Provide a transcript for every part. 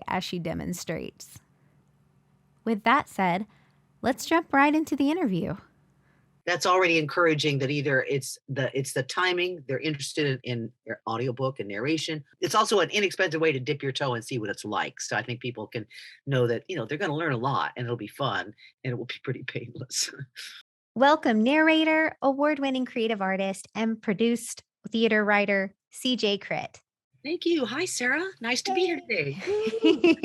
as she demonstrates. With that said, let's jump right into the interview. That's already encouraging that either it's the timing, they're interested in their audiobook and narration. It's also an inexpensive way to dip your toe and see what it's like. So I think people can know that, they're going to learn a lot and it'll be fun and it will be pretty painless. Welcome, narrator, award-winning creative artist, and produced theater writer, cjcritt. Thank you. Hi, Sarah. Nice to be here today.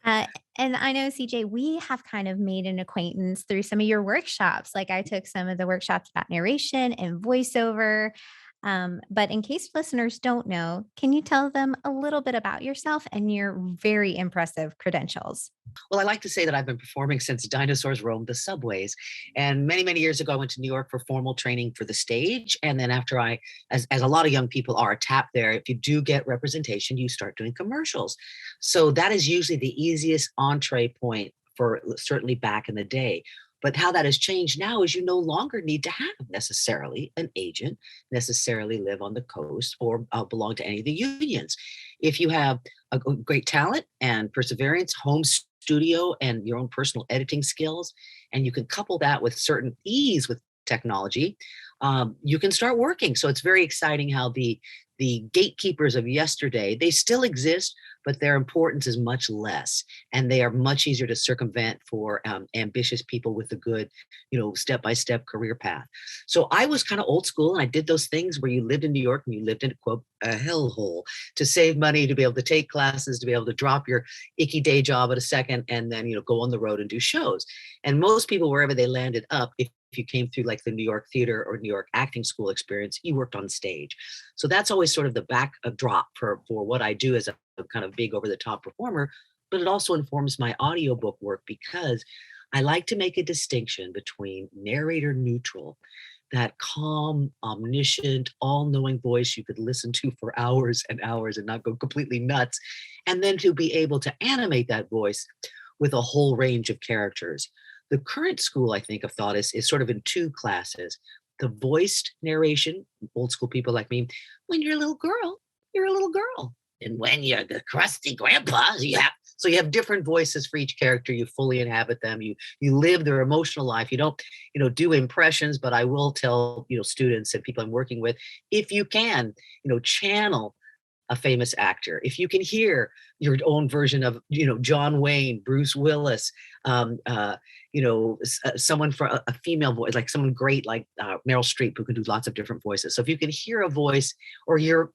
Uh, and I know, CJ, we have kind of made an acquaintance through some of your workshops. Like I took some of the workshops about narration and voiceover. But in case listeners don't know, can you tell them a little bit about yourself and your very impressive credentials? Well, I like to say that I've been performing since dinosaurs roamed the subways. And many, many years ago, I went to New York for formal training for the stage. And then after as a lot of young people are tapped there, if you do get representation, you start doing commercials. So that is usually the easiest entree point for certainly back in the day. But how that has changed now is you no longer need to have necessarily an agent, necessarily live on the coast or belong to any of the unions. If you have a great talent and perseverance, home studio and your own personal editing skills, and you can couple that with certain ease with technology, you can start working. So it's very exciting how the gatekeepers of yesterday, they still exist, but their importance is much less. And they are much easier to circumvent for ambitious people with a good, step-by-step career path. So I was kind of old school and I did those things where you lived in New York and you lived in, quote, a hellhole to save money, to be able to take classes, to be able to drop your icky day job at a second and then, go on the road and do shows. And most people, wherever they landed up, if you came through like the New York theater or New York acting school experience, you worked on stage. So that's always sort of the backdrop for what I do as a kind of big over the top performer, but it also informs my audiobook work because I like to make a distinction between narrator neutral, that calm, omniscient, all-knowing voice you could listen to for hours and hours and not go completely nuts, and then to be able to animate that voice with a whole range of characters. The current school, I think, of thought is sort of in two classes. The voiced narration, old school people like me, when you're a little girl, you're a little girl. And when you're the crusty grandpa, you have different voices for each character. You fully inhabit them. You live their emotional life. You don't, do impressions, but I will tell, students and people I'm working with, if you can, channel a famous actor. If you can hear your own version of, John Wayne, Bruce Willis, someone for a female voice, like someone great, like Meryl Streep, who can do lots of different voices. So if you can hear a voice, or your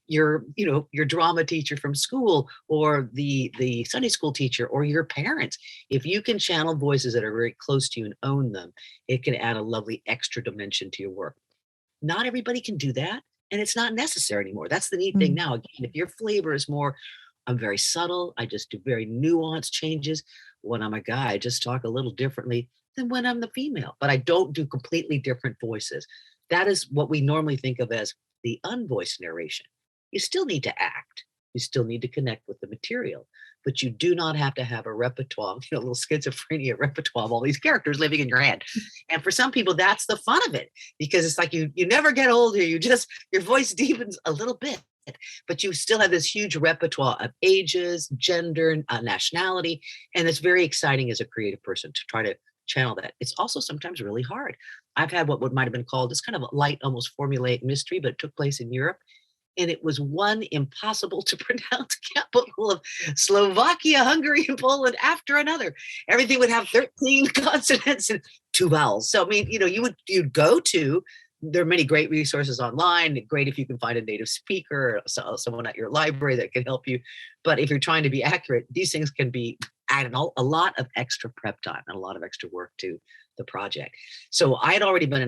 drama teacher from school, or the Sunday school teacher, or your parents, if you can channel voices that are very close to you and own them, it can add a lovely extra dimension to your work. Not everybody can do that. And it's not necessary anymore. That's the neat thing now. Again, if your flavor is more, I'm very subtle, I just do very nuanced changes. When I'm a guy, I just talk a little differently than when I'm the female, but I don't do completely different voices. That is what we normally think of as the unvoiced narration. You still need to act. You still need to connect with the material, but you do not have to have a repertoire, a little schizophrenia repertoire of all these characters living in your head. And for some people, that's the fun of it, because it's like you never get older. Your voice deepens a little bit, but you still have this huge repertoire of ages, gender, nationality. And it's very exciting as a creative person to try to channel that. It's also sometimes really hard. I've had what might have been called this kind of light, almost formulaic mystery, but it took place in Europe. And it was one impossible to pronounce capital of Slovakia, Hungary, and Poland after another. Everything would have 13 consonants and 2 vowels. So, I mean, you'd go to, there are many great resources online. Great if you can find a native speaker or someone at your library that can help you. But if you're trying to be accurate, these things can be added a lot of extra prep time and a lot of extra work to the project. So I had already been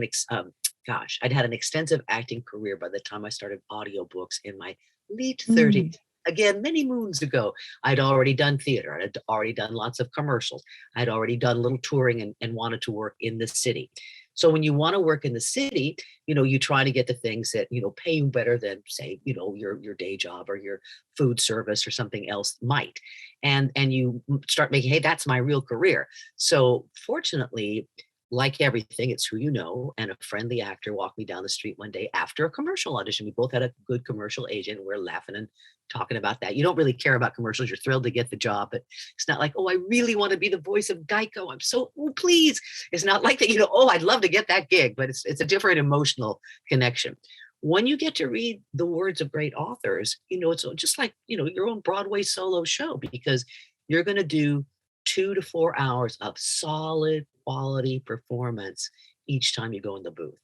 I'd had an extensive acting career by the time I started audiobooks in my late 30s. Again, many moons ago, I'd already done theater. I'd already done lots of commercials. I'd already done a little touring and wanted to work in the city. So when you want to work in the city, you try to get the things that, pay you better than, say, your day job or your food service or something else might. And you start making, hey, that's my real career. So fortunately, like everything, it's who you know. And a friendly actor walked me down the street one day after a commercial audition. We both had a good commercial agent. We're laughing and talking about that. You don't really care about commercials. You're thrilled to get the job, but it's not like, oh, I really want to be the voice of Geico. I'm so, oh, please. It's not like that, oh, I'd love to get that gig, but it's a different emotional connection. When you get to read the words of great authors, it's just like, your own Broadway solo show, because you're going to do 2 to 4 hours of solid quality performance each time you go in the booth.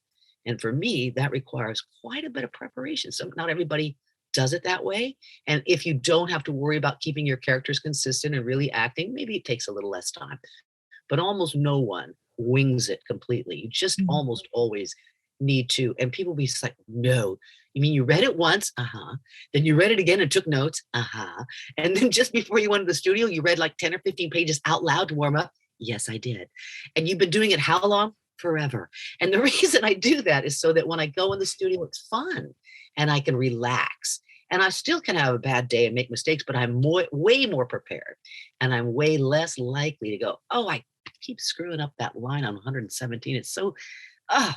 And for me, that requires quite a bit of preparation. So not everybody does it that way. And if you don't have to worry about keeping your characters consistent and really acting, maybe it takes a little less time. But almost no one wings it completely. You just Mhm. almost always need to. And people be like, no, you mean you read it once? Uh-huh. Then you read it again and took notes? Uh-huh. And then just before you went to the studio, you read like 10 or 15 pages out loud to warm up? Yes, I did. And you've been doing it how long? Forever. And the reason I do that is so that when I go in the studio, it's fun and I can relax. And I still can have a bad day and make mistakes, but I'm way more prepared. And I'm way less likely to go, oh, I keep screwing up that line on 117. It's so,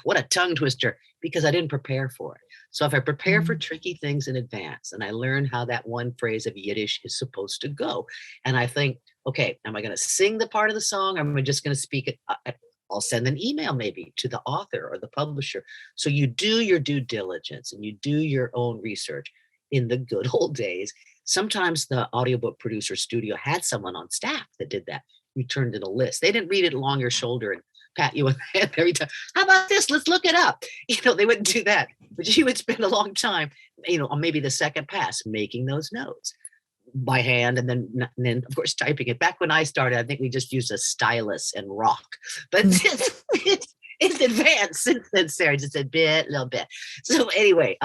what a tongue twister, because I didn't prepare for it. So if I prepare for Mhm. tricky things in advance and I learn how that one phrase of Yiddish is supposed to go, and I think, okay, am I going to sing the part of the song? Or am I just going to speak it? I'll send an email maybe to the author or the publisher. So you do your due diligence and you do your own research. In the good old days, sometimes the audiobook producer studio had someone on staff that did that. You turned in a list. They didn't read it along your shoulder and pat you on the head every time. How about this? Let's look it up. They wouldn't do that. But you would spend a long time, on maybe the second pass, making those notes by hand, and then of course typing it. Back when I started, I think we just used a stylus and rock, but Mhm. it's advanced since then, Sarah, just a little bit. So anyway,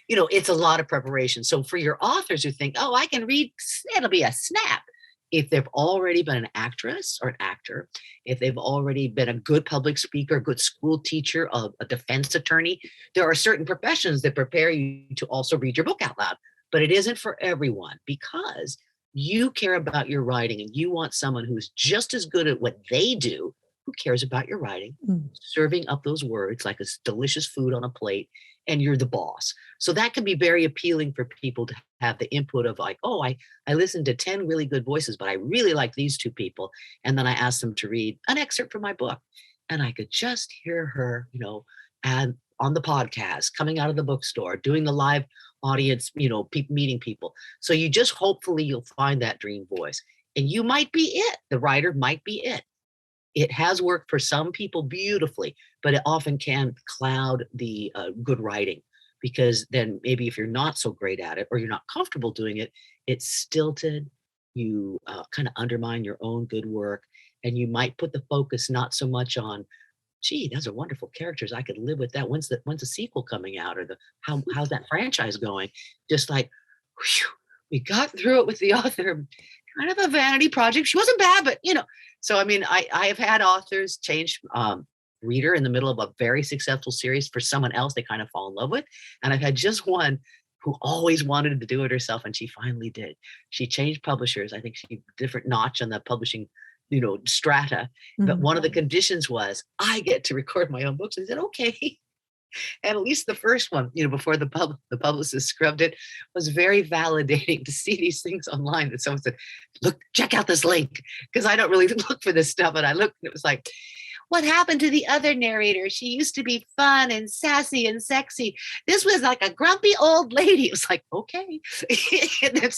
it's a lot of preparation. So for your authors who think, oh, I can read, it'll be a snap. If they've already been an actress or an actor, if they've already been a good public speaker, a good school teacher, a defense attorney, there are certain professions that prepare you to also read your book out loud. But it isn't for everyone, because you care about your writing and you want someone who's just as good at what they do, who cares about your writing, Mm. serving up those words like it's delicious food on a plate, and you're the boss. So that can be very appealing for people to have the input of like, oh, I listened to 10 really good voices, but I really like these 2 people. And then I asked them to read an excerpt from my book. And I could just hear her, and on the podcast, coming out of the bookstore, doing the live audience, meeting people. So hopefully you'll find that dream voice, and you might be it. The writer might be it. It has worked for some people beautifully, but it often can cloud the good writing, because then maybe if you're not so great at it or you're not comfortable doing it, it's stilted. You kind of undermine your own good work, and you might put the focus not so much on, gee, those are wonderful characters. I could live with that. When's the sequel coming out, or how's that franchise going? Just like, whew, we got through it with the author. Kind of a vanity project. She wasn't bad, but So I mean, I have had authors change reader in the middle of a very successful series for someone else they kind of fall in love with, and I've had just one who always wanted to do it herself, and she finally did. She changed publishers. I think she different notch on the publishing, strata. But Mhm. one of the conditions was I get to record my own books. And I said, okay. And at least the first one, before the publicist scrubbed it, was very validating to see these things online that someone said, look, check out this link. Because I don't really look for this stuff. And I looked and it was like, what happened to the other narrator? She used to be fun and sassy and sexy. This was like a grumpy old lady. It was like, okay. And then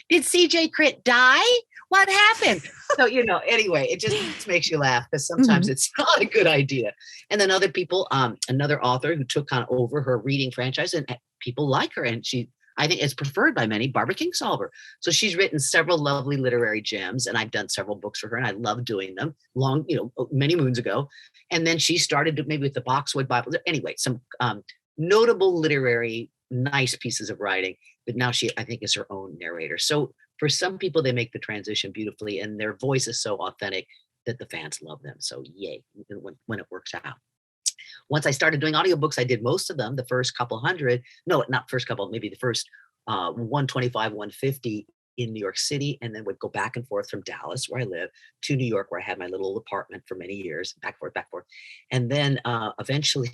did CJCritt die? What happened? So, anyway, it just makes you laugh, because sometimes Mhm. it's not a good idea. And then other people, another author who took kind of over her reading franchise, and people like her. And I think it's preferred by many, Barbara Kingsolver. So she's written several lovely literary gems, and I've done several books for her, and I love doing them many moons ago. And then she started maybe with the Boxwood Bible. Anyway, some notable literary, nice pieces of writing, but now she, I think, is her own narrator. So for some people, they make the transition beautifully, and their voice is so authentic that the fans love them. So yay, when it works out. Once I started doing audiobooks, I did most of them, the first couple hundred, no, not first couple, maybe the first 125, 150 in New York City, and then would go back and forth from Dallas, where I live, to New York, where I had my little apartment for many years, back and forth, back and forth. And then eventually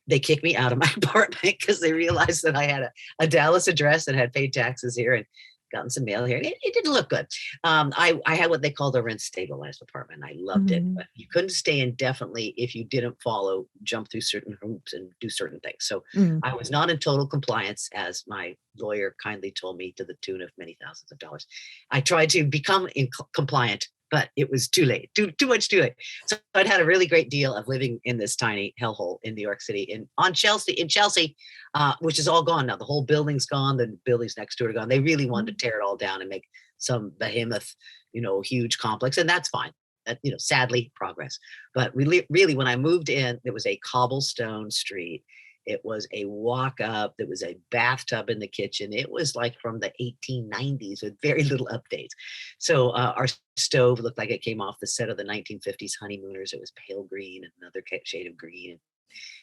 they kicked me out of my apartment because they realized that I had a Dallas address and had paid taxes here and gotten some mail here. It didn't look good. I had what they called a rent stabilized apartment. I loved it, Mhm. but you couldn't stay indefinitely if you didn't jump through certain hoops and do certain things. So Mm. I was not in total compliance, as my lawyer kindly told me, to the tune of many thousands of dollars. I tried to become compliant, but it was too late, too much too late. So I'd had a really great deal of living in this tiny hellhole in New York City, in Chelsea, which is all gone now. The whole building's gone. The buildings next to it are gone. They really wanted to tear it all down and make some behemoth, huge complex, and that's fine. Sadly, progress. But really, when I moved in, there was a cobblestone street. It was a walk up. There was a bathtub in the kitchen. It was like from the 1890s with very little updates. So our stove looked like it came off the set of the 1950s Honeymooners. It was pale green and another shade of green,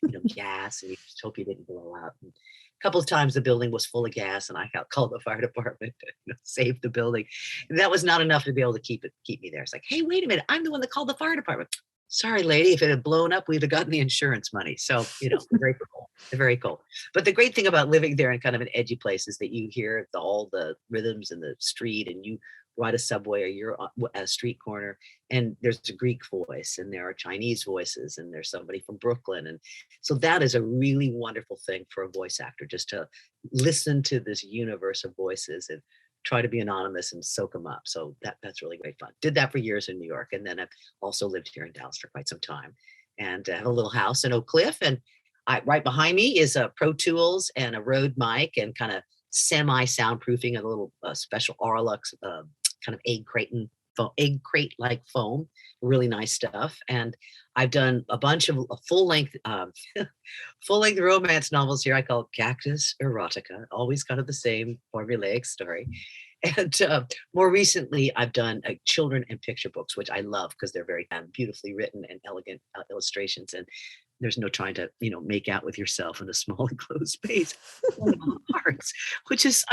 and gas, and you just hope you didn't blow up. And a couple of times the building was full of gas, and I called the fire department to save the building. And that was not enough to be able to keep me there. It's like, hey, wait a minute, I'm the one that called the fire department. Sorry, lady, if it had blown up, we'd have gotten the insurance money. So, they're very cool. They're very cool. But the great thing about living there in kind of an edgy place is that you hear all the rhythms in the street, and you ride a subway or you're at a street corner, and there's a Greek voice, and there are Chinese voices, and there's somebody from Brooklyn. And so that is a really wonderful thing for a voice actor, just to listen to this universe of voices and try to be anonymous and soak them up. So that's really great fun. Did that for years in New York. And then I've also lived here in Dallas for quite some time, and have a little house in Oak Cliff. And right behind me is a Pro Tools and a Rode mic, and kind of semi soundproofing, a little special Auralux kind of egg crate like foam, really nice stuff. And I've done a bunch of full length romance novels here. I call Cactus Erotica, always kind of the same formulaic story. And more recently, I've done children and picture books, which I love because they're very beautifully written and elegant illustrations. And there's no trying to, make out with yourself in a small enclosed space. Parts, which is,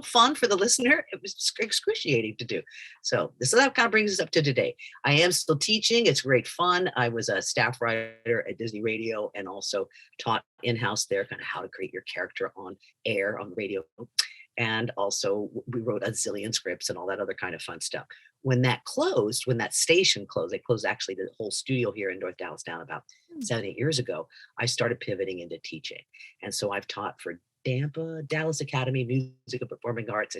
fun for the listener. It was excruciating to do. So that kind of brings us up to today. I am still teaching. It's great fun. I was a staff writer at Disney Radio, and also taught in-house there kind of how to create your character on air on the radio. And also we wrote a zillion scripts and all that other kind of fun stuff. When that station closed, they closed actually the whole studio here in North Dallas down about 7-8 years ago. I started pivoting into teaching. And so I've taught for DAMPA, Dallas Academy of Music and Performing Arts.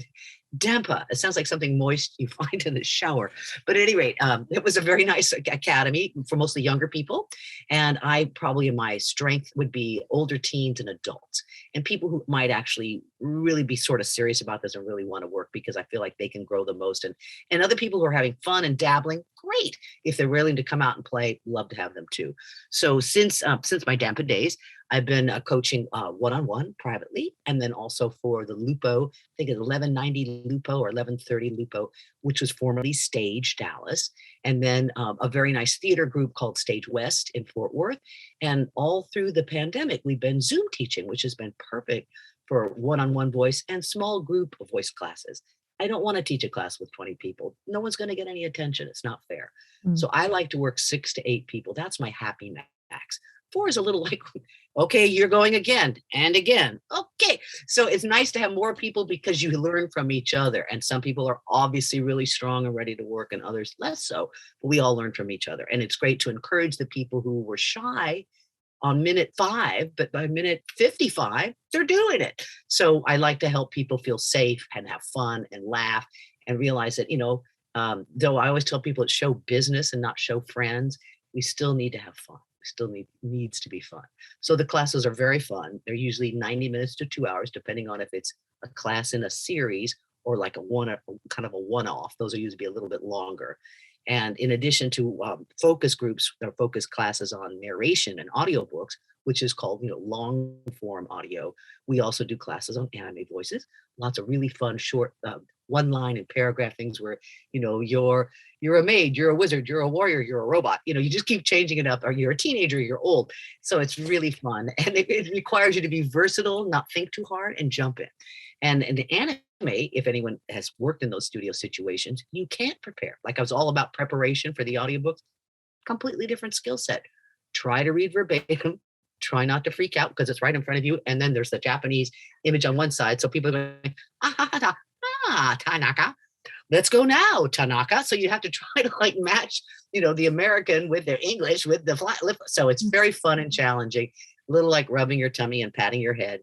DAMPA, it sounds like something moist you find in the shower. But at any rate, it was a very nice academy for mostly younger people. And my strength would be older teens and adults, and people who might actually really be sort of serious about this and really want to work, because I feel like they can grow the most. And other people who are having fun and dabbling, great. If they're willing to come out and play, love to have them too. So since my DAMPA days, I've been coaching one-on-one privately, and then also for the Lupo, I think it's 1190 Lupo or 1130 Lupo, which was formerly Stage Dallas, and then a very nice theater group called Stage West in Fort Worth. And all through the pandemic, we've been Zoom teaching, which has been perfect for one-on-one voice and small group of voice classes. I don't want to teach a class with 20 people. No one's going to get any attention. It's not fair. Mm. So I like to work 6 to 8 people. That's my happy max. 4 is a little like, okay, you're going again and again. Okay. So it's nice to have more people because you learn from each other. And some people are obviously really strong and ready to work, and others less so. But we all learn from each other. And it's great to encourage the people who were shy on minute 5, but by minute 55, they're doing it. So I like to help people feel safe and have fun and laugh and realize that, though I always tell people it's show business and not show friends, we still need to have fun. Still needs to be fun. So the classes are very fun. They're usually 90 minutes to 2 hours, depending on if it's a class in a series or like a one-off. Those will usually be a little bit longer. And in addition to focus groups or focus classes on narration and audiobooks, which is called, long form audio, we also do classes on anime voices. Lots of really fun, short one line and paragraph things where, you're a maid, you're a wizard, you're a warrior, you're a robot. You just keep changing it up, or you're a teenager, you're old. So it's really fun. And it requires you to be versatile, not think too hard, and jump in. And in anime, if anyone has worked in those studio situations, you can't prepare. Like I was all about preparation for the audiobooks, completely different skill set. Try to read verbatim, try not to freak out because it's right in front of you. And then there's the Japanese image on one side. So people are going, Tanaka, let's go now, Tanaka. So you have to try to like match, the American with their English with the flat lip. So it's very fun and challenging, a little like rubbing your tummy and patting your head.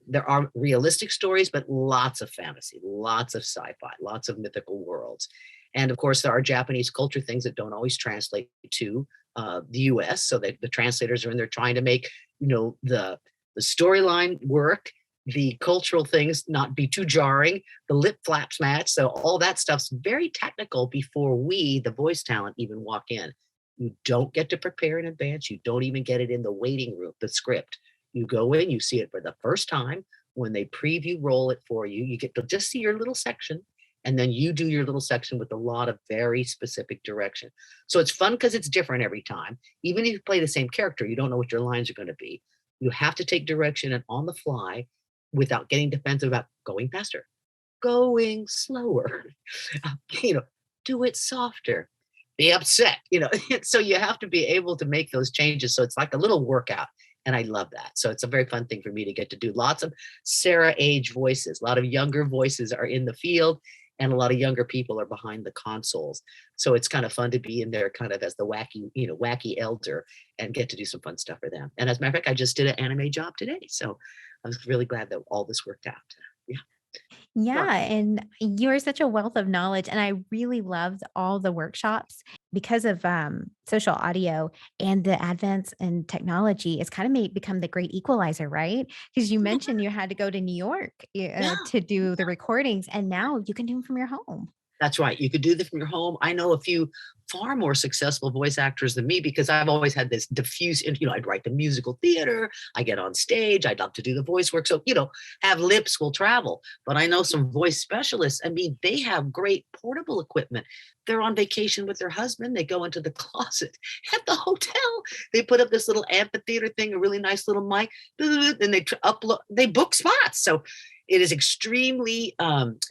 There are realistic stories, but lots of fantasy, lots of sci-fi, lots of mythical worlds. And of course, there are Japanese culture things that don't always translate to the US. So that the translators are in there trying to make, the storyline work, the cultural things not be too jarring, the lip flaps match. So all that stuff's very technical before we, the voice talent, even walk in. You don't get to prepare in advance. You don't even get it in the waiting room, the script. You go in, you see it for the first time. When they preview roll it for you, you get to just see your little section. And then you do your little section with a lot of very specific direction. So it's fun because it's different every time. Even if you play the same character, you don't know what your lines are going to be. You have to take direction and on the fly without getting defensive about going faster, going slower, do it softer, be upset, so you have to be able to make those changes. So it's like a little workout. And I love that. So it's a very fun thing for me to get to do. Lots of Sarah age voices, a lot of younger voices are in the field and a lot of younger people are behind the consoles. So it's kind of fun to be in there kind of as the wacky elder and get to do some fun stuff for them. And as a matter of fact, I just did an anime job today. So I was really glad that all this worked out. Yeah. Yeah, and you're such a wealth of knowledge, and I really loved all the workshops because of social audio and the advance in technology. It's kind of made become the great equalizer, right? Because you mentioned you had to go to New York Yeah. to do the recordings, and now you can do them from your home. That's right. You could do this from your home. I know a few far more successful voice actors than me because I've always had this diffuse, I'd write the musical theater, I get on stage, I'd love to do the voice work. So, have lips will travel. But I know some voice specialists. I mean, they have great portable equipment. They're on vacation with their husband. They go into the closet at the hotel. They put up this little amphitheater thing, a really nice little mic, and they upload, they book spots. So it is extremely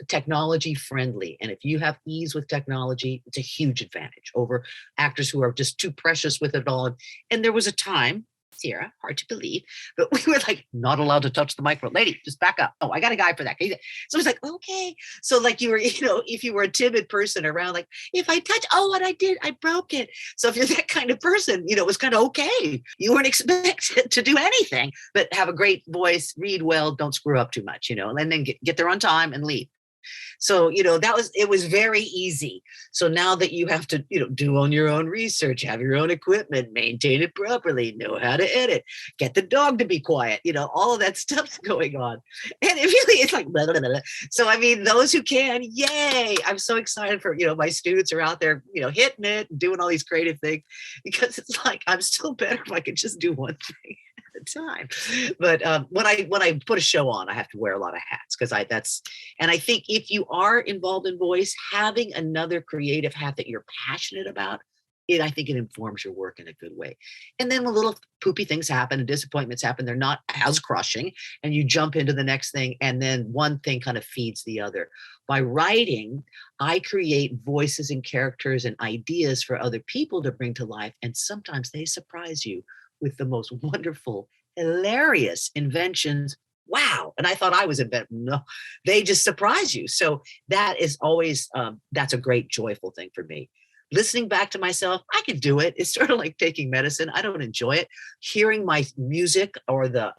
technology friendly. And if you have ease with technology, it's a huge advantage over actors who are just too precious with it all. And there was a time, Sierra, hard to believe, but we were like not allowed to touch the microphone. Lady, just back up. Oh, I got a guy for that. So it's like, okay. So like you were, if you were a timid person around, like if I touch, what I did, I broke it. So if you're that kind of person, it was kind of okay. You weren't expected to do anything, but have a great voice, read well, don't screw up too much, and then get there on time and leave. So, it was very easy. So now that you have to, do on your own research, have your own equipment, maintain it properly, know how to edit, get the dog to be quiet, all of that stuff's going on. And it really is like, blah, blah, blah, blah. So, I mean, those who can, yay. I'm so excited for, my students are out there, hitting it, and doing all these creative things because it's like, I'm still better if I could just do one thing at a time. But when I put a show on, I have to wear a lot of hats because and I think if you are involved in voice, having another creative hat that you're passionate about, I think it informs your work in a good way. And then when little poopy things happen and disappointments happen, they're not as crushing and you jump into the next thing. And then one thing kind of feeds the other. By writing, I create voices and characters and ideas for other people to bring to life. And sometimes they surprise you with the most wonderful, hilarious inventions. Wow. And I thought I was inventing. No, they just surprise you. So that is always, that's a great, joyful thing for me. Listening back to myself, I could do it. It's sort of like taking medicine. I don't enjoy it. Hearing my music or the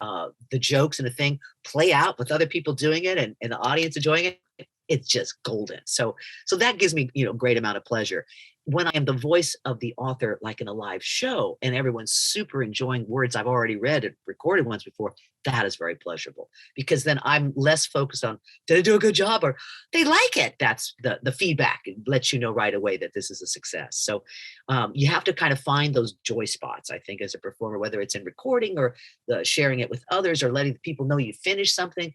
jokes and the thing play out with other people doing it and the audience enjoying it, it's just golden. So that gives me, great amount of pleasure. When I am the voice of the author, like in a live show, and everyone's super enjoying words I've already read and recorded once before, that is very pleasurable because then I'm less focused on, did I do a good job? Or they like it. That's the feedback. It lets you know right away that this is a success. So you have to kind of find those joy spots, I think, as a performer, whether it's in recording or sharing it with others or letting people know you finished something.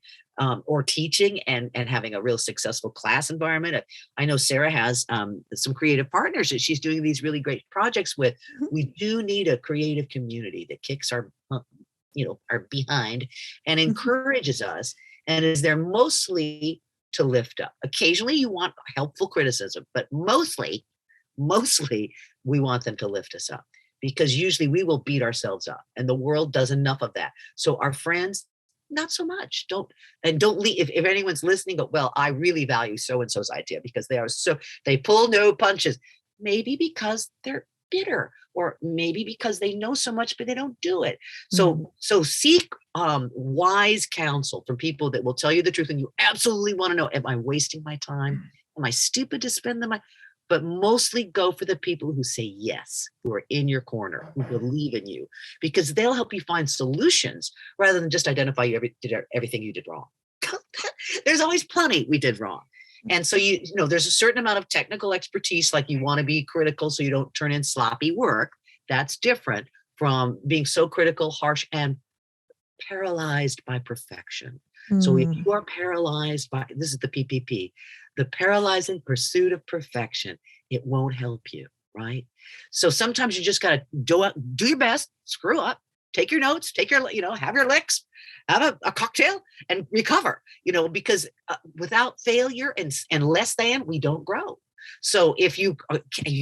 Or teaching and having a real successful class environment. I know Sarah has some creative partners that she's doing these really great projects with. We do need a creative community that kicks our behind and encourages us And is there mostly to lift up. Occasionally you want helpful criticism, but mostly we want them to lift us up, because usually we will beat ourselves up, and the world does enough of that. So our friends, not so much. Don't leave. If anyone's listening, go, well, I really value so-and-so's idea because they pull no punches. Maybe because they're bitter, or maybe because they know so much, but they don't do it. So seek wise counsel from people that will tell you the truth. And you absolutely want to know, am I wasting my time? Am I stupid to spend the money? But mostly go for the people who say yes, who are in your corner, who believe in you, because they'll help you find solutions rather than just identify everything you did wrong. There's always plenty we did wrong. And so, there's a certain amount of technical expertise, like you want to be critical so you don't turn in sloppy work. That's different from being so critical, harsh, and paralyzed by perfection. So if you are paralyzed by, this is the PPP, the paralyzing pursuit of perfection, it won't help you, right? So sometimes you just got to do your best, screw up, take your notes, have your licks, have a cocktail, and recover, because without failure and less than, we don't grow. So if you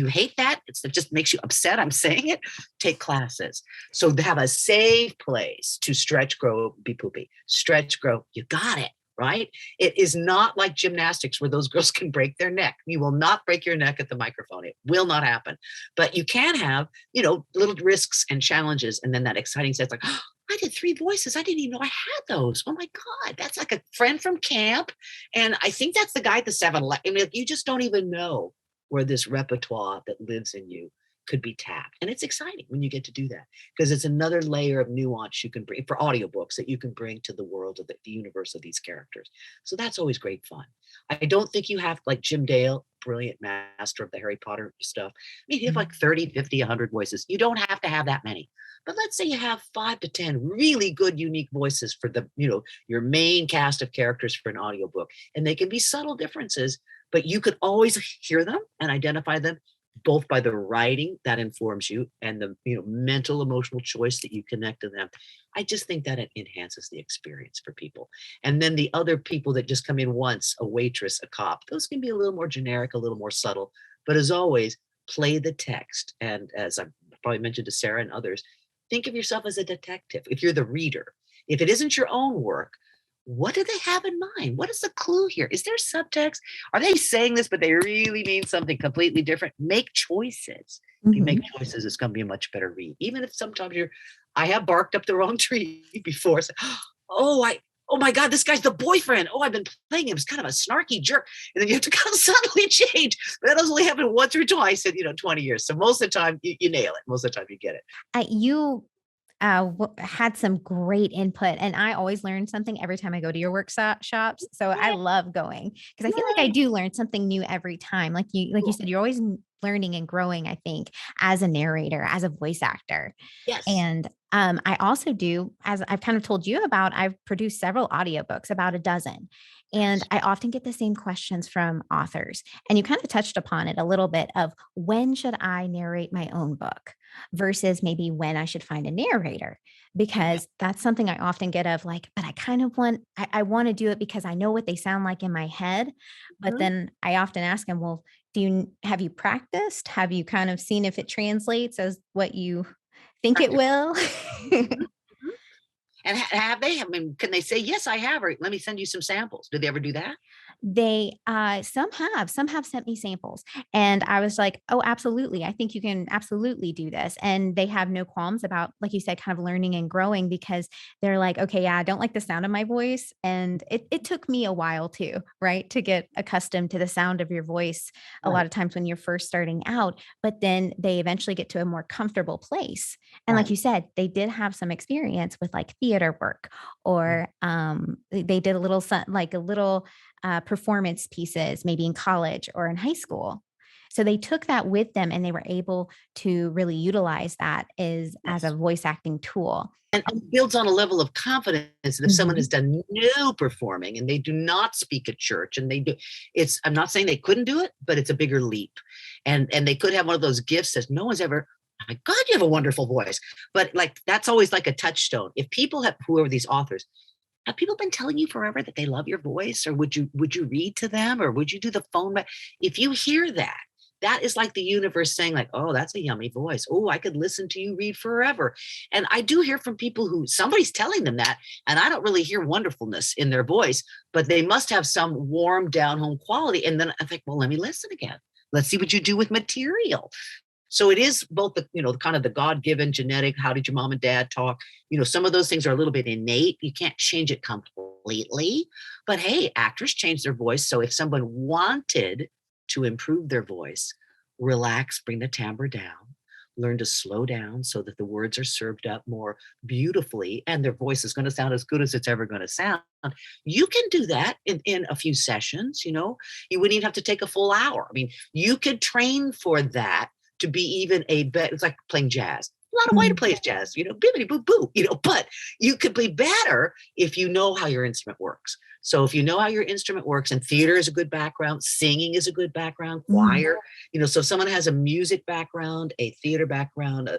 hate that, it just makes you upset, I'm saying it, take classes. So to have a safe place to stretch, grow, be poopy. Stretch, grow, you got it, right? It is not like gymnastics where those girls can break their neck. You will not break your neck at the microphone. It will not happen. But you can have, little risks and challenges, and then that exciting sense like, oh, I did 3 voices. I didn't even know I had those. Oh my God, that's like a friend from camp. And I think that's the guy at the 7-Eleven. I mean, you just don't even know where this repertoire that lives in you could be tapped. And it's exciting when you get to do that, because it's another layer of nuance you can bring for audiobooks that you can bring to the world of the universe of these characters. So that's always great fun. I don't think you have, like Jim Dale, brilliant master of the Harry Potter stuff. I mean, you have like 30, 50, 100 voices. You don't have to have that many. But let's say you have 5 to 10 really good, unique voices for the, your main cast of characters for an audiobook. And they can be subtle differences, but you could always hear them and identify them, both by the writing that informs you and the mental, emotional choice that you connect to them. I just think that it enhances the experience for people. And then the other people that just come in once, a waitress, a cop, those can be a little more generic, a little more subtle. But as always, play the text. And as I've probably mentioned to Sarah and others, think of yourself as a detective. If you're the reader, if it isn't your own work, what do they have in mind? What is the clue here? Is there subtext? Are they saying this, but they really mean something completely different? Make choices. If you make choices, it's going to be a much better read. Even if sometimes I have barked up the wrong tree before. So, oh my God, this guy's the boyfriend. Oh, I've been playing him. He's kind of a snarky jerk. And then you have to kind of suddenly change. But that doesn't only happen once or twice in, 20 years. So most of the time you nail it. Most of the time you get it. You had some great input, and I always learn something every time I go to your workshops. So I love going, because I feel like I do learn something new every time. Like you said, you're always learning and growing, I think, as a narrator, as a voice actor. Yes. And I also do, as I've kind of told you about, I've produced several audiobooks, about a dozen. And I often get the same questions from authors. And you kind of touched upon it a little bit of, when should I narrate my own book versus maybe when I should find a narrator? Because that's something I often get of like, but I kind of I want to do it because I know what they sound like in my head. But then I often ask them, well, have you practiced? Have you kind of seen if it translates as what you think it will? And have they? I mean, can they say, yes, I have, or let me send you some samples? Do they ever do that? They some have sent me samples, and I was like, oh, absolutely, I think you can absolutely do this. And they have no qualms about, like you said, kind of learning and growing, because they're like, okay, yeah, I don't like the sound of my voice. And it took me a while too, right, to get accustomed to the sound of your voice a lot of times when you're first starting out. But then they eventually get to a more comfortable place. And like you said, they did have some experience with like theater work, or they did a little performance pieces, maybe in college or in high school. So they took that with them, and they were able to really utilize that as a voice acting tool. And it builds on a level of confidence that if someone has done no performing and they do not speak at church, and I'm not saying they couldn't do it, but it's a bigger leap. And they could have one of those gifts that no one's ever, my God, you have a wonderful voice. But like, that's always like a touchstone. If people who are these authors, have people been telling you forever that they love your voice? Or would you read to them, or would you do the phone? If you hear that, that is like the universe saying like, oh, that's a yummy voice. Oh, I could listen to you read forever. And I do hear from people who somebody's telling them that, and I don't really hear wonderfulness in their voice, but they must have some warm down home quality. And then I think, well, let me listen again. Let's see what you do with material. So it is both the, kind of the God-given genetic, how did your mom and dad talk? Some of those things are a little bit innate. You can't change it completely. But hey, actors change their voice. So if someone wanted to improve their voice, relax, bring the timbre down, learn to slow down so that the words are served up more beautifully and their voice is going to sound as good as it's ever going to sound. You can do that in a few sessions. You wouldn't even have to take a full hour. I mean, you could train for that to be even it's like playing jazz. A lot of white plays jazz, bibbity boo boo, but you could play better if you know how your instrument works. So if you know how your instrument works, and theater is a good background, singing is a good background, choir, so if someone has a music background, a theater background,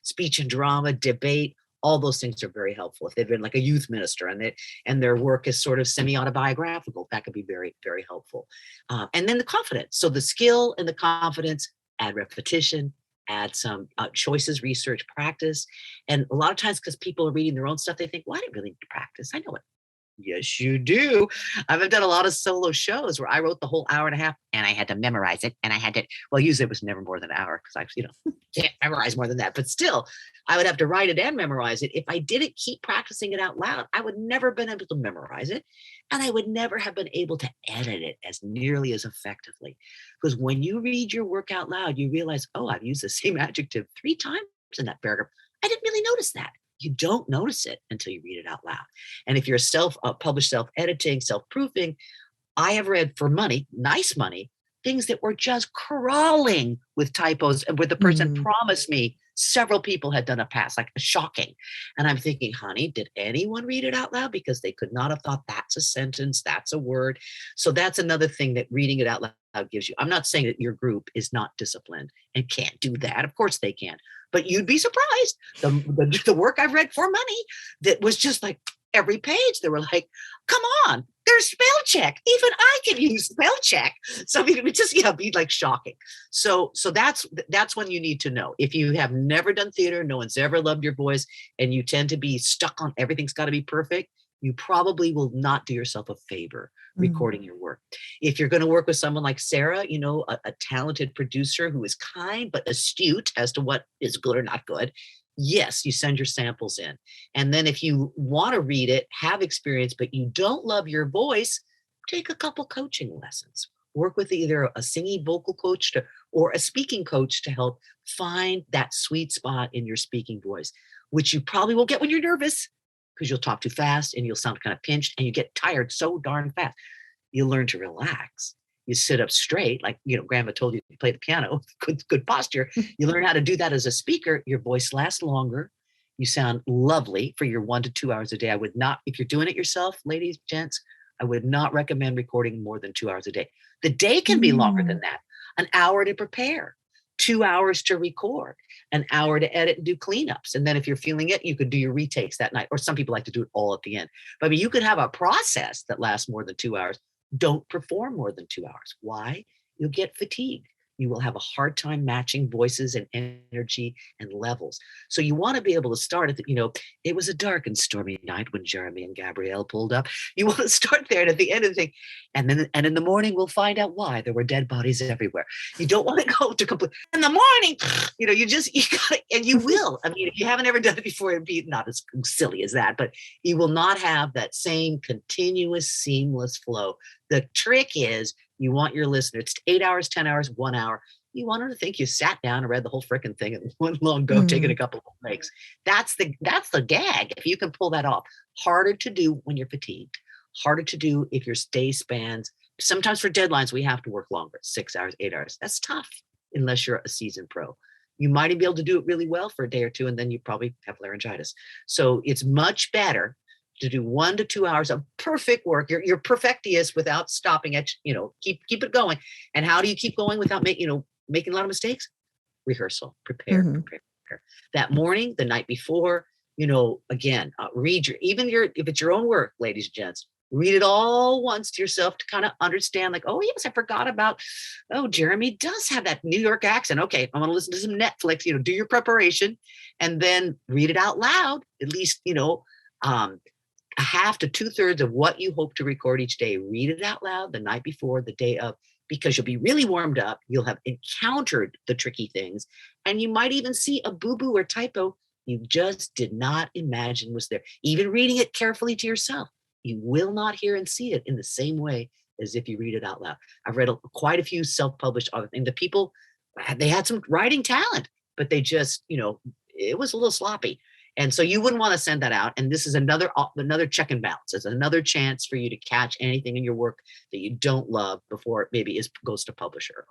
speech and drama, debate, all those things are very helpful. If they've been like a youth minister and their work is sort of semi-autobiographical, that could be very, very helpful. And then the confidence. So the skill and the confidence, add repetition, add some choices, research, practice. And a lot of times, because people are reading their own stuff, they think, well, I didn't really need to practice. I know it. Yes, you do. I've done a lot of solo shows where I wrote the whole hour and a half and I had to memorize it. And I had to, well, usually it was never more than an hour because I, can't memorize more than that. But still, I would have to write it and memorize it. If I didn't keep practicing it out loud, I would never have been able to memorize it. And I would never have been able to edit it as nearly as effectively. Because when you read your work out loud, you realize, oh, I've used the same adjective 3 times in that paragraph. I didn't really notice that. You don't notice it until you read it out loud. And if you're published self-editing, self-proofing, I have read for money, nice money, things that were just crawling with typos and where the person promised me several people had done a pass, like shocking. And I'm thinking, honey, did anyone read it out loud? Because they could not have thought that's a sentence, that's a word. So that's another thing that reading it out loud gives you. I'm not saying that your group is not disciplined and can't do that. Of course they can. But you'd be surprised. The work I've read for money that was just like every page, they were like, come on, there's spell check. Even I can use spell check. So it would just be like shocking. So that's when you need to know. If you have never done theater, no one's ever loved your voice, and you tend to be stuck on everything's got to be perfect, you probably will not do yourself a favor recording your work. If you're going to work with someone like Sarah, a talented producer who is kind but astute as to what is good or not good, yes, you send your samples in. And then if you want to read it, have experience, but you don't love your voice, take a couple coaching lessons. Work with either a singing vocal coach or a speaking coach to help find that sweet spot in your speaking voice, which you probably won't get when you're nervous, because you'll talk too fast and you'll sound kind of pinched and you get tired so darn fast. You learn to relax. You sit up straight, like, grandma told you to play the piano, good posture. You learn how to do that as a speaker. Your voice lasts longer. You sound lovely for your 1 to 2 hours a day. I would not, if you're doing it yourself, ladies, gents, I would not recommend recording more than 2 hours a day. The day can be longer than that. An hour to prepare, 2 hours to record, an hour to edit and do cleanups. And then if you're feeling it, you could do your retakes that night. Or some people like to do it all at the end. But I mean, you could have a process that lasts more than 2 hours. Don't perform more than 2 hours. Why? You'll get fatigued. You will have a hard time matching voices and energy and levels. So you want to be able to start at it was a dark and stormy night when Jeremy and Gabrielle pulled up. You want to start there, and at the end of the thing, and in the morning we'll find out why there were dead bodies everywhere. You don't want to go to complete in the morning. You gotta, and you will. I mean, if you haven't ever done it before, it'd be not as silly as that, but you will not have that same continuous, seamless flow. The trick is, you want your listener, it's 8 hours, 10 hours, 1 hour. You want her to think you sat down and read the whole freaking thing in one long go, taking a couple of breaks. That's the gag. If you can pull that off. Harder to do when you're fatigued. Harder to do if your day spans. Sometimes for deadlines, we have to work longer, 6 hours, 8 hours. That's tough unless you're a seasoned pro. You might be able to do it really well for a day or two, and then you probably have laryngitis. So it's much better to do 1 to 2 hours of perfect work. You're perfectiest without stopping it. Keep it going. And how do you keep going without making a lot of mistakes? Rehearsal, prepare. That morning, the night before, again, if it's your own work, ladies and gents, read it all once to yourself to kind of understand, like, oh yes, I forgot about, Jeremy does have that New York accent. Okay, I'm going to listen to some Netflix, do your preparation and then read it out loud, at least, a half to 2/3 of what you hope to record each day. Read it out loud the night before, the day of, because you'll be really warmed up. You'll have encountered the tricky things, and you might even see a boo-boo or typo you just did not imagine was there. Even reading it carefully to yourself, you will not hear and see it in the same way as if you read it out loud. I've read quite a few self-published authors, and the people, they had some writing talent, but they just, it was a little sloppy. And so you wouldn't want to send that out. And this is another check and balance. It's another chance for you to catch anything in your work that you don't love before it maybe goes to publisher,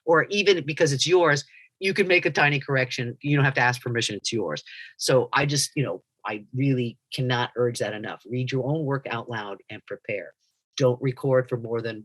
or even because it's yours, you can make a tiny correction. You don't have to ask permission. It's yours. So I just, I really cannot urge that enough. Read your own work out loud and prepare. Don't record for more than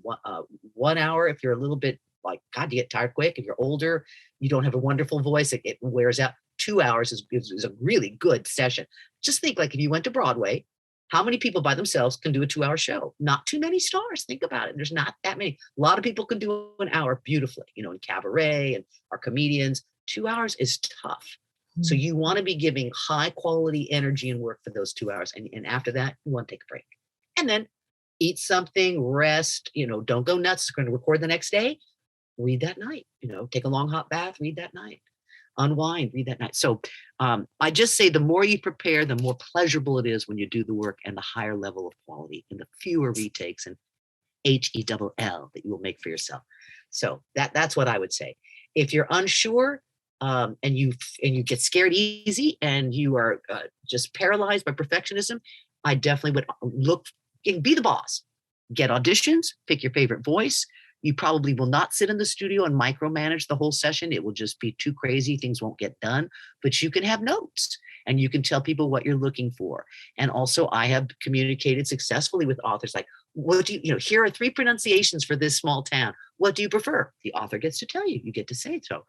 1 hour. If you're a little bit like, God, you get tired quick. If you're older, you don't have a wonderful voice, it wears out. 2 hours is a really good session. Just think, like, if you went to Broadway, how many people by themselves can do a 2-hour show? Not too many stars. Think about it. There's not that many. A lot of people can do an hour beautifully, in cabaret and our comedians. 2 hours is tough. So you want to be giving high quality energy and work for those 2 hours. And after that, you want to take a break. And then eat something, rest, don't go nuts. Going to record the next day. Read that night, take a long hot bath, read that night. Unwind, read that night. So I just say the more you prepare, the more pleasurable it is when you do the work, and the higher level of quality and the fewer retakes and HELL that you will make for yourself. So that's what I would say. If you're unsure and you get scared easy and you are just paralyzed by perfectionism, I definitely would look and be the boss. Get auditions, pick your favorite voice. You probably will not sit in the studio and micromanage the whole session. It will just be too crazy. Things won't get done, but you can have notes and you can tell people what you're looking for. And also I have communicated successfully with authors, like, what do you, here are 3 pronunciations for this small town. What do you prefer? The author gets to tell you, you get to say so.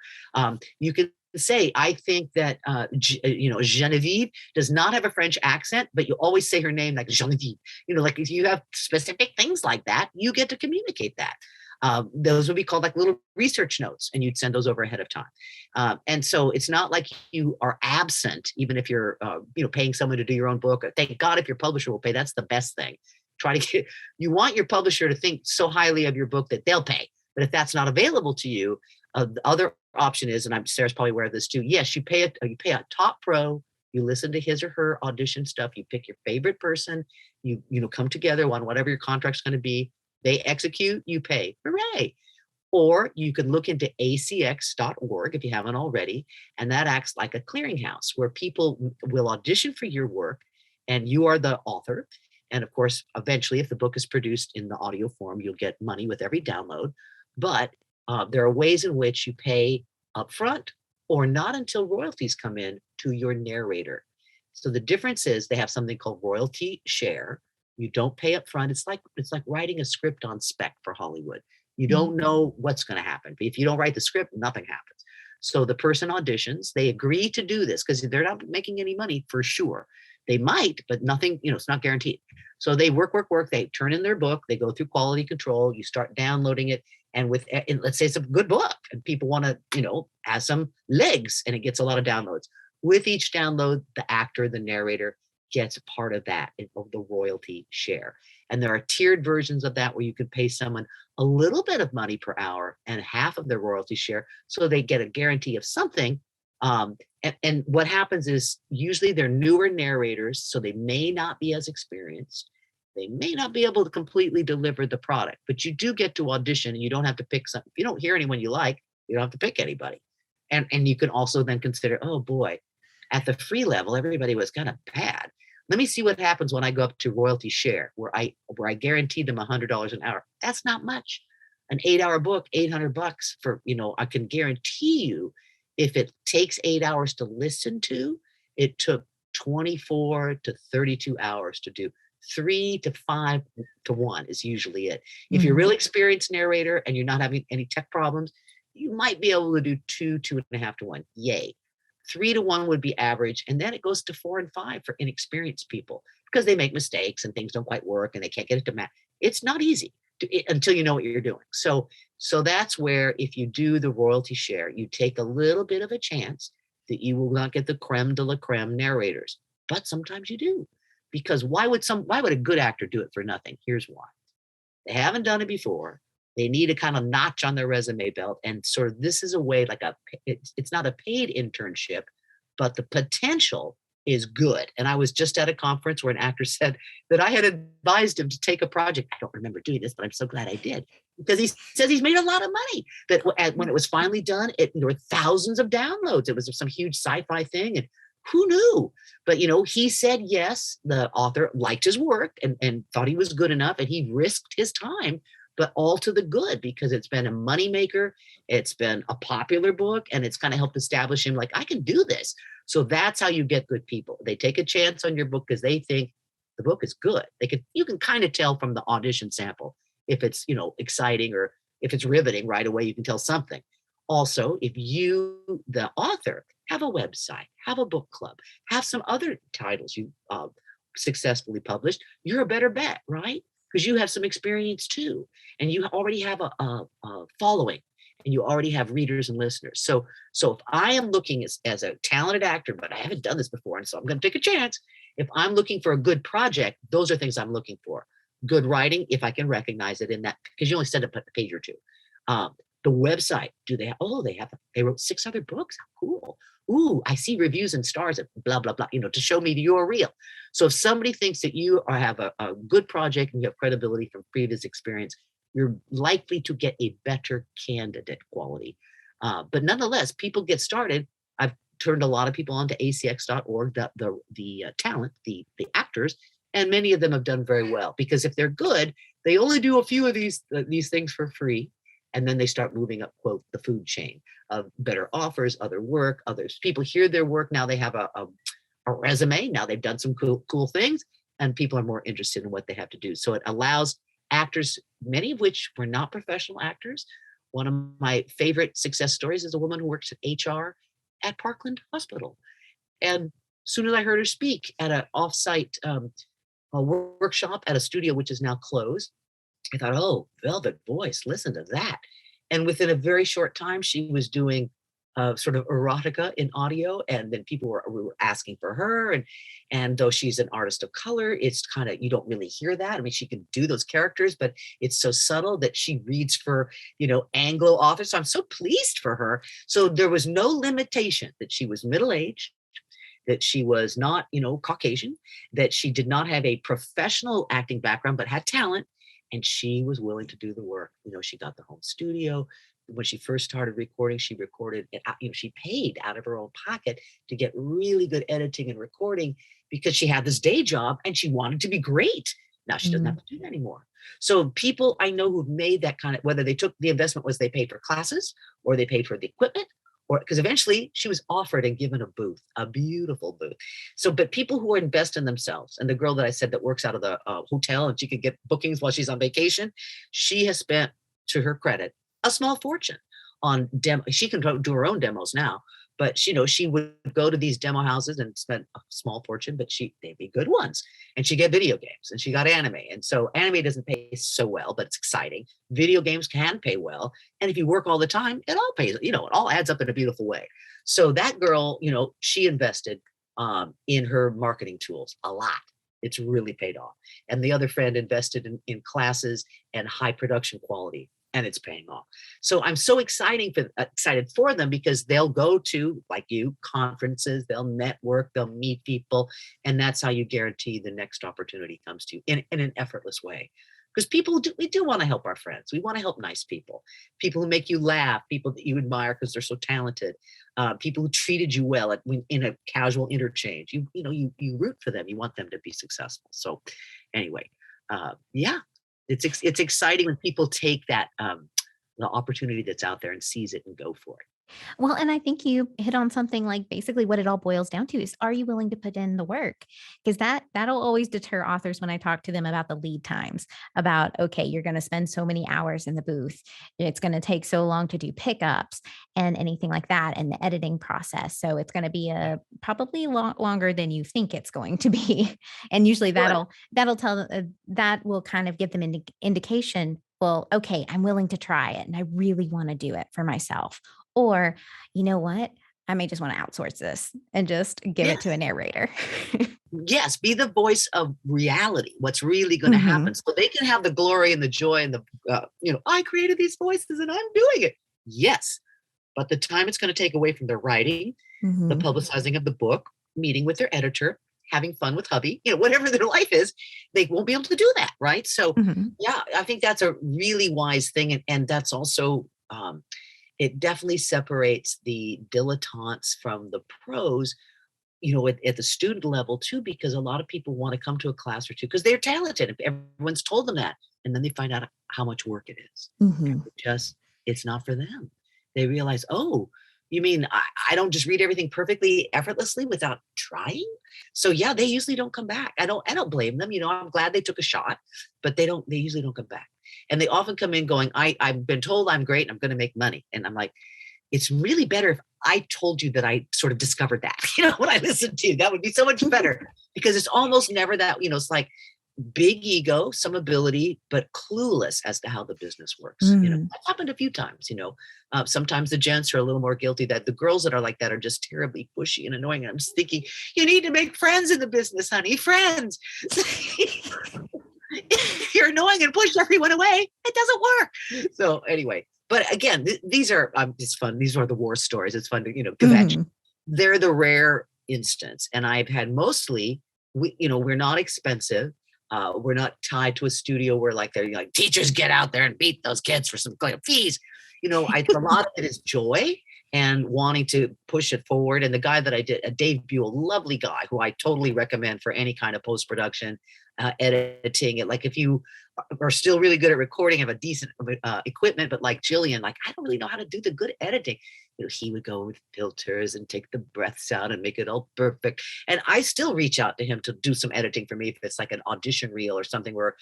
You can say, I think that, Genevieve does not have a French accent, but you always say her name like Genevieve. Like if you have specific things like that, you get to communicate that. Those would be called like little research notes, and you'd send those over ahead of time. And so it's not like you are absent, even if you're, paying someone to do your own book. Thank God if your publisher will pay. That's the best thing. You want your publisher to think so highly of your book that they'll pay. But if that's not available to you, the other option is, and Sarah's probably aware of this too. Yes, you pay a top pro. You listen to his or her audition stuff. You pick your favorite person. You come together on whatever your contract's going to be. They execute, you pay. Hooray. Or you can look into acx.org if you haven't already, and that acts like a clearinghouse where people will audition for your work and you are the author. And of course, eventually, if the book is produced in the audio form, you'll get money with every download. But there are ways in which you pay upfront or not until royalties come in to your narrator. So the difference is they have something called royalty share. You don't pay up front. It's like writing a script on spec for Hollywood. You don't know what's going to happen. If you don't write the script, nothing happens. So the person auditions, they agree to do this because they're not making any money for sure. They might, but nothing, it's not guaranteed. So they work. They turn in their book. They go through quality control. You start downloading it. And let's say it's a good book and people want to, have some legs and it gets a lot of downloads. With each download, the actor, the narrator, gets a part of that, of the royalty share. And there are tiered versions of that where you can pay someone a little bit of money per hour and half of their royalty share, so they get a guarantee of something. And what happens is usually they're newer narrators, so they may not be as experienced. They may not be able to completely deliver the product, but you do get to audition and you don't have to pick something. If you don't hear anyone you like, you don't have to pick anybody. And you can also then consider, oh boy, at the free level, everybody was kind of bad. Let me see what happens when I go up to royalty share, where I guarantee them $100 an hour. That's not much. An 8-hour book, $800 for, I can guarantee you, if it takes 8 hours to listen to, it took 24 to 32 hours to do. 3 to 5 to 1 is usually it. If you're a really experienced narrator and you're not having any tech problems, you might be able to do 2.5 to 1. Yay. 3 to 1 would be average. And then it goes to 4 and 5 for inexperienced people because they make mistakes and things don't quite work and they can't get it to match. It's not easy until you know what you're doing. So that's where if you do the royalty share, you take a little bit of a chance that you will not get the creme de la creme narrators, but sometimes you do. Because why would a good actor do it for nothing? Here's why. They haven't done it before. They need a kind of notch on their resume belt. And sort of this is a way like it's not a paid internship, but the potential is good. And I was just at a conference where an actor said that I had advised him to take a project. I don't remember doing this, but I'm so glad I did because he says he's made a lot of money. That when it was finally done, there were thousands of downloads. It was some huge sci-fi thing. And who knew? But, he said yes. The author liked his work and thought he was good enough. And he risked his time, but all to the good because it's been a moneymaker. It's been a popular book and it's kind of helped establish him like, I can do this. So that's how you get good people. They take a chance on your book because they think the book is good. You can kind of tell from the audition sample if it's, exciting or if it's riveting right away, you can tell something. Also, if you, the author, have a website, have a book club, have some other titles you successfully published, you're a better bet, right? Because you have some experience too. And you already have a following and you already have readers and listeners. So if I am looking as a talented actor, but I haven't done this before, and so I'm going to take a chance. If I'm looking for a good project, those are things I'm looking for. Good writing, if I can recognize it in that, because you only send a page or two. The website, they wrote 6 other books. How cool. Ooh, I see reviews and stars at blah, blah, blah, to show me you're real. So if somebody thinks that you have a good project and you have credibility from previous experience, you're likely to get a better candidate quality. But nonetheless, people get started. I've turned a lot of people onto acx.org, the talent, the actors, and many of them have done very well because if they're good, they only do a few of these things for free. And then they start moving up, quote, the food chain of better offers, other work, others. People hear their work. Now they have a resume. Now they've done some cool things and people are more interested in what they have to do. So it allows actors, many of which were not professional actors. One of my favorite success stories is a woman who works at HR at Parkland Hospital. And as soon as I heard her speak at an offsite a workshop at a studio, which is now closed, I thought, oh, velvet voice, listen to that. And within a very short time, she was doing sort of erotica in audio. And then people were asking for her. And though she's an artist of color, it's kind of, you don't really hear that. I mean, she can do those characters, but it's so subtle that she reads for, Anglo authors. So I'm so pleased for her. So there was no limitation that she was middle-aged, that she was not, Caucasian, that she did not have a professional acting background, but had talent. And she was willing to do the work. She got the home studio. When she first started recording, she recorded it. She paid out of her own pocket to get really good editing and recording because she had this day job and she wanted to be great. Now she doesn't have to do that anymore. So people I know who've made that kind of, whether they took the investment was they paid for classes or they paid for the equipment, or because eventually she was offered and given a booth, a beautiful booth. So, but people who invest in themselves, and the girl that I said that works out of the hotel and she could get bookings while she's on vacation, she has spent, to her credit, a small fortune on demo. She can do her own demos now, but she would go to these demo houses and spend a small fortune, but they'd be good ones. And she get video games and she got anime. And so anime doesn't pay so well, but it's exciting. Video games can pay well. And if you work all the time, it all pays, it all adds up in a beautiful way. So that girl, she invested in her marketing tools a lot. It's really paid off. And the other friend invested in classes and high production quality. And it's paying off. So I'm so excited for them because they'll go to, like you, conferences, they'll network, they'll meet people. And that's how you guarantee the next opportunity comes to you in an effortless way. Because we do want to help our friends. We want to help nice people who make you laugh, people that you admire because they're so talented, people who treated you well in a casual interchange. You root for them. You want them to be successful. So anyway, yeah. It's exciting when people take that the opportunity that's out there and seize it and go for it. Well, and I think you hit on something like basically what it all boils down to is, are you willing to put in the work? Because that'll always deter authors when I talk to them about the lead times, about, okay, you're going to spend so many hours in the booth. It's going to take so long to do pickups and anything like that, and the editing process. So it's going to be a probably a lot longer than you think it's going to be. And usually Good. that'll tell that will kind of give them an indication. Well, okay, I'm willing to try it and I really want to do it for myself. Or, you know what? I may just want to outsource this and just give it to a Yes. narrator. Yes, be the voice of reality, what's really gonna Mhm, happen, so they can have the glory and the joy and the, "I created these voices and I'm doing it." Yes, but the time it's gonna take away from their writing, the mhm, publicizing of the book, meeting with their editor, having fun with hubby, whatever their life is, they won't be able to do that, right? So, mhm, yeah, I think that's a really wise thing, and that's also, it definitely separates the dilettantes from the pros, at the student level too, because a lot of people want to come to a class or two because they're talented. If everyone's told them that, and then they find out how much work it is. mhm, Just it's not for them. They realize, oh, you mean I don't just read everything perfectly effortlessly without trying? So yeah, they usually don't come back. I don't blame them. I'm glad they took a shot, but they usually don't come back. And they often come in going, I've been told I'm great and I'm gonna make money. And I'm like, it's really better if I told you that I sort of discovered that, when I listened to you. That would be so much better because it's almost never that, it's like big ego, some ability, but clueless as to how the business works. mm. That's happened a few times. Sometimes the gents are a little more guilty that the girls that are like that are just terribly pushy and annoying. And I'm just thinking, you need to make friends in the business, honey, friends. If you're annoying and push everyone away, it doesn't work. So anyway, but again, these are it's fun. These are the war stories. It's fun to kvetch. Mhm. They're the rare instance, and I've had mostly we're not expensive. We're not tied to a studio where like they're like teachers get out there and beat those kids for some fees. A lot of it is joy and wanting to push it forward. And the guy that I did, Dave Buell, lovely guy who I totally recommend for any kind of post production, editing it. Like if you are still really good at recording, have a decent equipment, but like Jillian, like I don't really know how to do the good editing. He would go with filters and take the breaths out and make it all perfect. And I still reach out to him to do some editing for me if it's like an audition reel or something where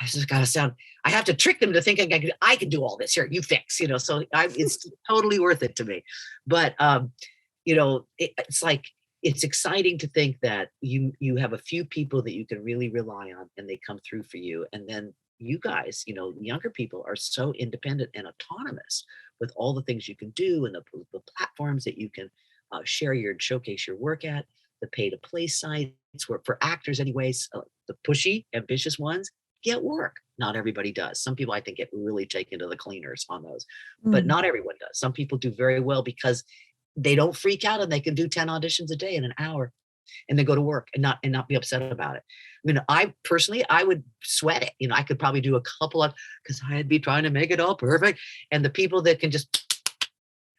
I just gotta sound. I have to trick them to thinking I can do all this. Here, you fix. So it's totally worth it to me. But it's like it's exciting to think that you have a few people that you can really rely on, and they come through for you, and then you guys, younger people are so independent and autonomous with all the things you can do and the platforms that you can showcase your work at, the pay to play sites where for actors anyways, the pushy, ambitious ones get work. Not everybody does. Some people I think get really taken to the cleaners on those, but Mm. not everyone does. Some people do very well because they don't freak out and they can do 10 auditions a day in an hour and then go to work and not be upset about it. I mean, I personally, I would sweat it. I could probably do a couple of because I'd be trying to make it all perfect. And the people that can just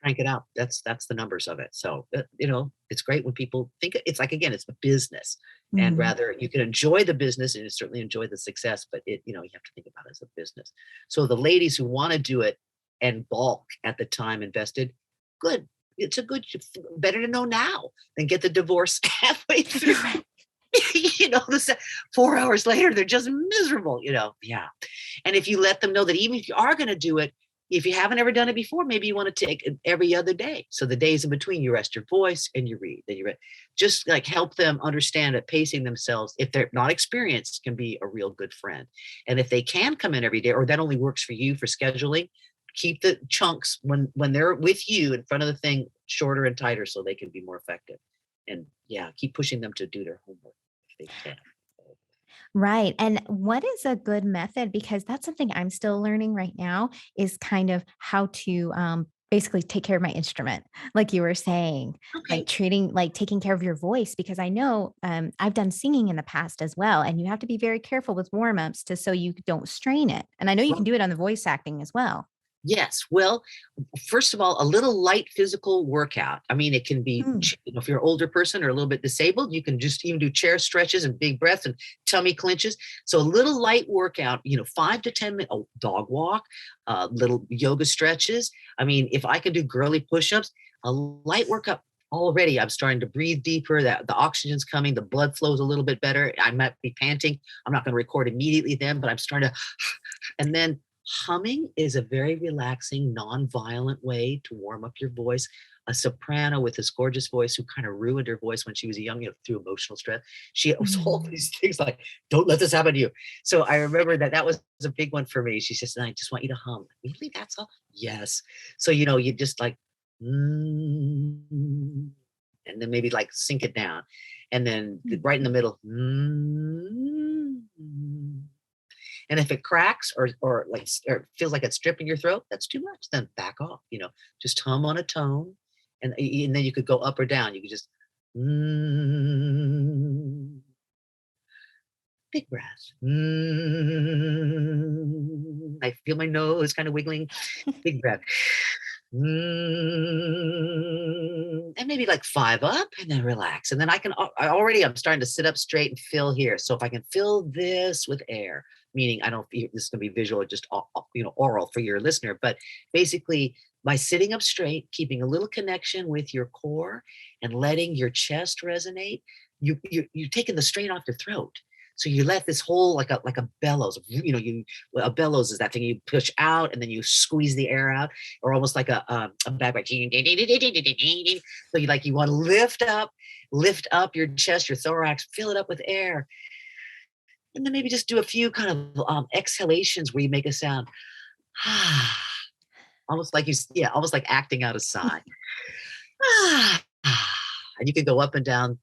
crank it out, that's the numbers of it. So it's great when people think it's like again, it's a business, and Mm. rather you can enjoy the business and you certainly enjoy the success, but you have to think about it as a business. So the ladies who want to do it and balk at the time invested, good. It's a good better to know now than get the divorce halfway through. The 4 hours later, they're just miserable, Yeah. And if you let them know that even if you are going to do it, if you haven't ever done it before, maybe you want to take it every other day. So the days in between, you rest your voice and you read. Then you read. Just like help them understand that pacing themselves, if they're not experienced, can be a real good friend. And if they can come in every day, or that only works for you for scheduling, keep the chunks when they're with you in front of the thing shorter and tighter so they can be more effective. And yeah, keep pushing them to do their homework if they can. Right. And what is a good method? Because that's something I'm still learning right now is kind of how to basically take care of my instrument, like you were saying, Okay. like taking care of your voice, because I know I've done singing in the past as well. And you have to be very careful with warm ups so you don't strain it. And I know you can do it on the voice acting as well. Yes. Well, first of all, a little light physical workout. I mean, it can be, Mm. if you're an older person or a little bit disabled, you can just even do chair stretches and big breaths and tummy clenches. So a little light workout, 5 to 10 minutes, dog walk, little yoga stretches. I mean, if I can do girly push-ups, a light workout. Already I'm starting to breathe deeper, that the oxygen's coming, the blood flows a little bit better. I might be panting. I'm not going to record immediately then, but I'm starting to, and then humming is a very relaxing, non-violent way to warm up your voice. A soprano with this gorgeous voice who kind of ruined her voice when she was young, through emotional stress. She was all Mm. these things like, don't let this happen to you. So I remember that was a big one for me. She says, I just want you to hum. Really? That's all? Yes. So, you just like, mm, and then maybe like sink it down. And then right in the middle, and if it cracks or like or feels like it's stripping your throat, that's too much. Then back off. Just hum on a tone, and then you could go up or down. You could just mm, big breath. I feel my nose kind of wiggling. Big breath. And maybe like 5 up and then relax. And then I'm starting to sit up straight and fill here. So if I can fill this with air, meaning I don't, this is going to be visual or just, oral for your listener, but basically by sitting up straight, keeping a little connection with your core and letting your chest resonate, you're taking the strain off your throat. So you let this whole like a bellows, a bellows is that thing you push out and then you squeeze the air out, or almost like a bagpipe. So you want to lift up your chest, your thorax, fill it up with air, and then maybe just do a few kind of exhalations where you make a sound, almost like almost like acting out a sigh. And you can go up and down,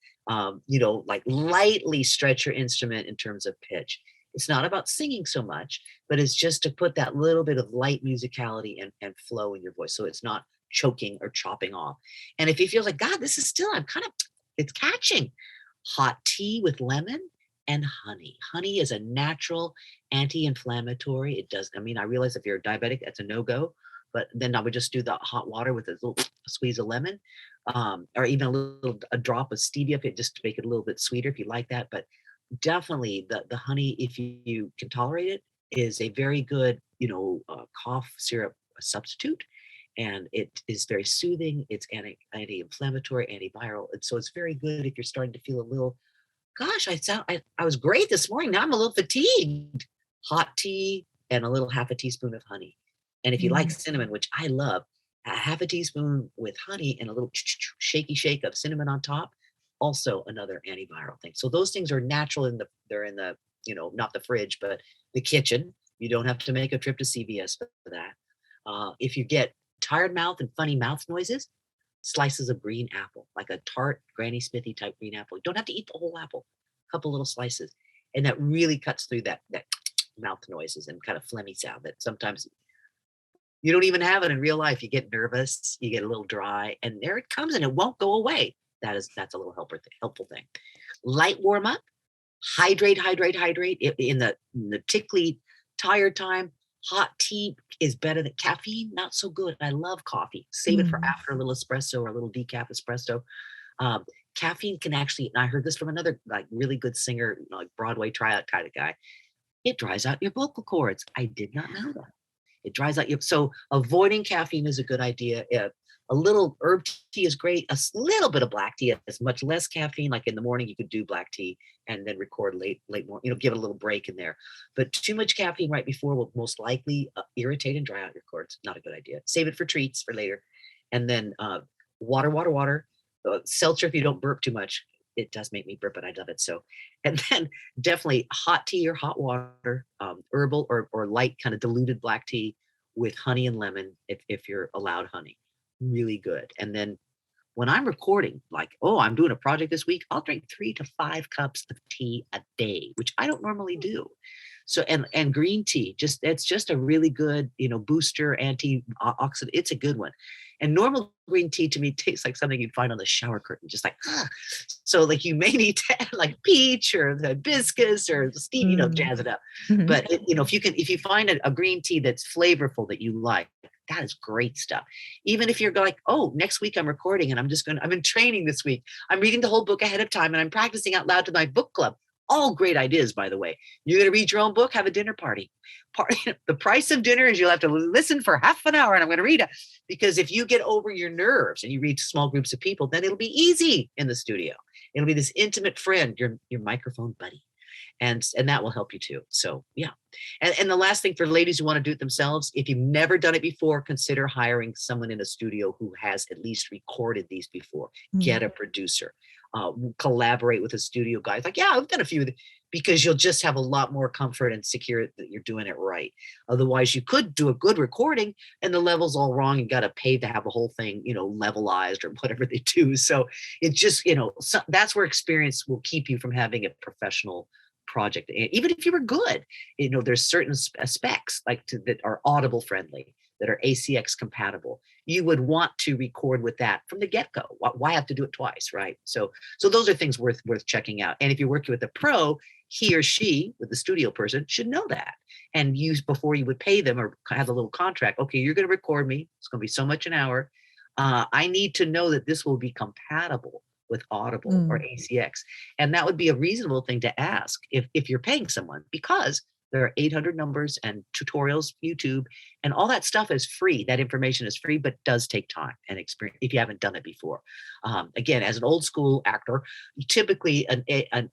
like lightly stretch your instrument in terms of pitch. It's not about singing so much, but it's just to put that little bit of light musicality and flow in your voice. So it's not choking or chopping off. And if you feel like, God, this is still, it's catching. Hot tea with lemon and honey. Honey is a natural anti-inflammatory. It does, I realize if you're a diabetic, that's a no-go, but then I would just do the hot water with a little squeeze of lemon, or even a drop of stevia, just to make it a little bit sweeter if you like that. But definitely the honey, if you can tolerate it, is a very good, cough syrup substitute. And it is very soothing. It's anti-inflammatory, antiviral. And so it's very good if you're starting to feel a little, gosh, I was great this morning. Now I'm a little fatigued. Hot tea and a little half a teaspoon of honey. And if you like Mm. cinnamon, which I love, a half a teaspoon with honey and a little shaky shake of cinnamon on top, also another antiviral thing. So those things are natural they're in the, not the fridge, but the kitchen. You don't have to make a trip to CVS for that. If you get tired mouth and funny mouth noises, slices of green apple, like a tart Granny Smithy type green apple. You don't have to eat the whole apple, a couple little slices. And that really cuts through that mouth noises and kind of phlegmy sound that sometimes you don't even have it in real life. You get nervous, you get a little dry, and there it comes, and it won't go away. That's a little helpful thing. Light warm up, hydrate. In the tickly, tired time, hot tea is better than caffeine. Not so good. I love coffee. Save it for Mm. after a little espresso or a little decaf espresso. Um, Caffeine can actually, and I heard this from another like really good singer, like Broadway tryout kind of guy. It dries out your vocal cords. I did not know that. It dries out your, so avoiding caffeine is a good idea. A little herb tea is great. Little bit of black tea has much less caffeine. Like in the morning, you could do black tea and then record late morning, give it a little break in there. But too much caffeine right before will most likely irritate and dry out your cords. Not a good idea. Save it for treats for later. And then water. Seltzer if you don't burp too much. It does make me burp, but I love it. So, and then definitely hot tea or hot water, herbal or light kind of diluted black tea with honey and lemon if you're allowed honey. Really good. And then when I'm recording, like, oh, I'm doing a project this week, I'll drink 3 to 5 cups of tea a day, which I don't normally do. So, and green tea, it's just a really good, booster, antioxidant. It's a good one. And normal green tea to me tastes like something you'd find on the shower curtain, just like, ah. So like you may need to add like peach or the hibiscus or the stevia, Mm. jazz it up. Mhm. But if you find a green tea that's flavorful that you like, That is great stuff. Even if you're like, oh, next week I'm recording and I'm in training this week. I'm reading the whole book ahead of time and I'm practicing out loud to my book club. All great ideas, by the way. You're going to read your own book, have a dinner party. The price of dinner is you'll have to listen for half an hour and I'm going to read it. Because if you get over your nerves and you read to small groups of people, then it'll be easy in the studio. It'll be this intimate friend, your microphone buddy. And that will help you too. So yeah. And the last thing for ladies who want to do it themselves, if you've never done it before, consider hiring someone in a studio who has at least recorded these before. Get a producer, collaborate with a studio guy. It's like, yeah, I've done a few of them, because you'll just have a lot more comfort and secure that you're doing it right. Otherwise, you could do a good recording and the level's all wrong. You got to pay to have the whole thing, levelized or whatever they do. So it's just, that's where experience will keep you from having a professional project. And even if you were good, there's certain specs that are Audible friendly, that are ACX compatible. You would want to record with that from the get-go. Why have to do it twice, right? So those are things worth checking out. And if you're working with a pro, he or she, with the studio person, should know that and use before you would pay them or have a little contract. Okay, you're going to record me. It's going to be so much an hour. I need to know that this will be compatible with Audible or ACX. And that would be a reasonable thing to ask if you're paying someone, because there are 800 numbers and tutorials, YouTube, and all that stuff is free. That information is free, but does take time and experience if you haven't done it before. Again, as an old school actor, typically I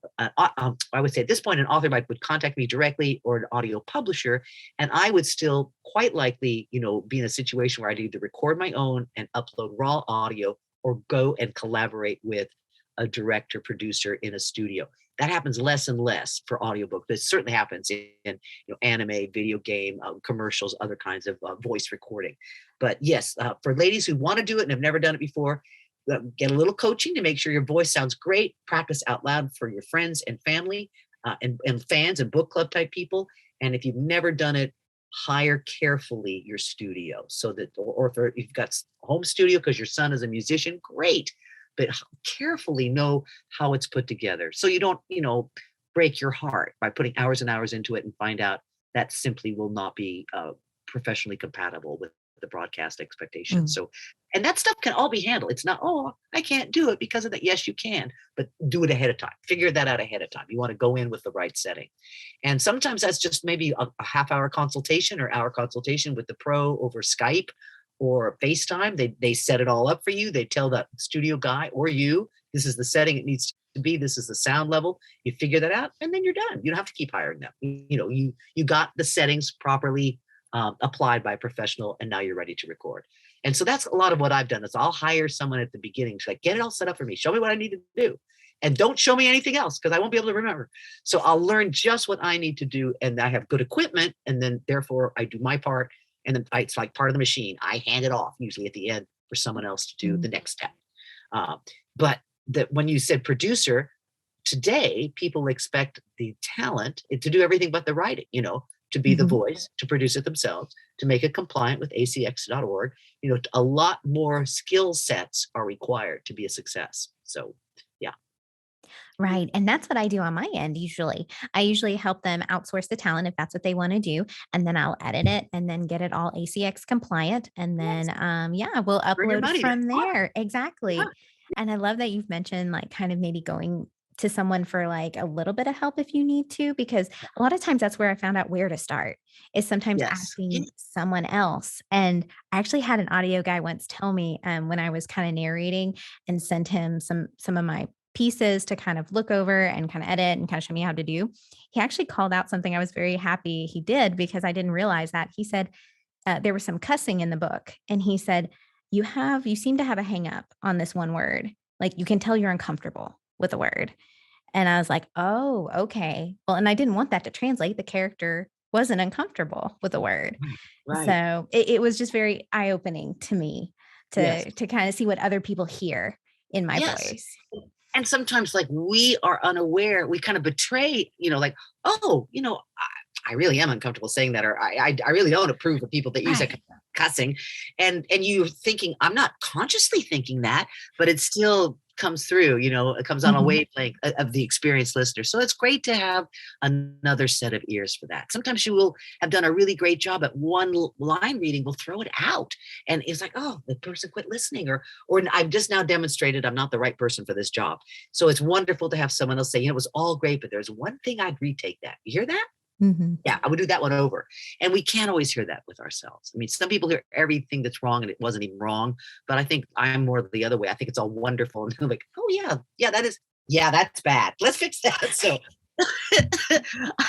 would say at this point, an author would contact me directly or an audio publisher, and I would still quite likely, be in a situation where I'd either record my own and upload raw audio or go and collaborate with a director, producer in a studio. That happens less and less for audiobook. This certainly happens in anime, video game, commercials, other kinds of voice recording. But yes, for ladies who want to do it and have never done it before, get a little coaching to make sure your voice sounds great. Practice out loud for your friends and family and fans and book club type people. And if you've never done it, hire carefully your studio so that, or if you've got a home studio because your son is a musician, great. But carefully know how it's put together so you don't, break your heart by putting hours and hours into it and find out that simply will not be professionally compatible with the broadcast expectations. So, and that stuff can all be handled. It's not, oh, I can't do it because of that. Yes, you can, but do it ahead of time. Figure that out ahead of time. You want to go in with the right setting. And sometimes that's just maybe a half-hour consultation or hour consultation with the pro over Skype or FaceTime. They set it all up for you. They tell that studio guy or you, this is the setting it needs to be. This is the sound level. You figure that out and then you're done. You don't have to keep hiring them. You got the settings properly applied by a professional and now you're ready to record. And so that's a lot of what I've done is I'll hire someone at the beginning to get it all set up for me. Show me what I need to do. And don't show me anything else because I won't be able to remember. So I'll learn just what I need to do. And I have good equipment. And then therefore I do my part. And then it's like part of the machine. I hand it off usually at the end for someone else to do the next step. But when you said producer, today people expect the talent to do everything but the writing, to be the voice, to produce it themselves, to make it compliant with acx.org. A lot more skill sets are required to be a success. So, yeah. Right. And that's what I do on my end. I usually help them outsource the talent if that's what they want to do. And then I'll edit it and then get it all ACX compliant. And then, we'll upload from there. Exactly. Yeah. And I love that you've mentioned kind of maybe going to someone for a little bit of help if you need to, because a lot of times that's where I found out where to start is sometimes asking someone else. And I actually had an audio guy once tell me when I was kind of narrating and sent him some of my pieces to kind of look over and kind of edit and kind of show me how to do. He actually called out something I was very happy he did because I didn't realize that. He said there was some cussing in the book. And he said, you seem to have a hang up on this one word. You can tell you're uncomfortable with a word. And I was like, oh, okay. Well, and I didn't want that to translate. The character wasn't uncomfortable with a word. Right. So it was just very eye-opening to me to kind of see what other people hear in my voice. And sometimes we are unaware, we kind of betray, I really am uncomfortable saying that, or I really don't approve of people that use that cussing. And you're thinking, I'm not consciously thinking that, but it's still comes through, it comes on a Mhm. wavelength of the experienced listener. So it's great to have another set of ears for that. Sometimes you will have done a really great job at one line reading, will throw it out. And it's like, oh, the person quit listening, or I've just now demonstrated I'm not the right person for this job. So it's wonderful to have someone else say, it was all great, but there's one thing I'd retake that. You hear that? Mhm. Yeah, I would do that one over. And we can't always hear that with ourselves. I mean, some people hear everything that's wrong and it wasn't even wrong, but I think I'm more the other way. I think it's all wonderful. And they're like, oh yeah, yeah, that's bad. Let's fix that. So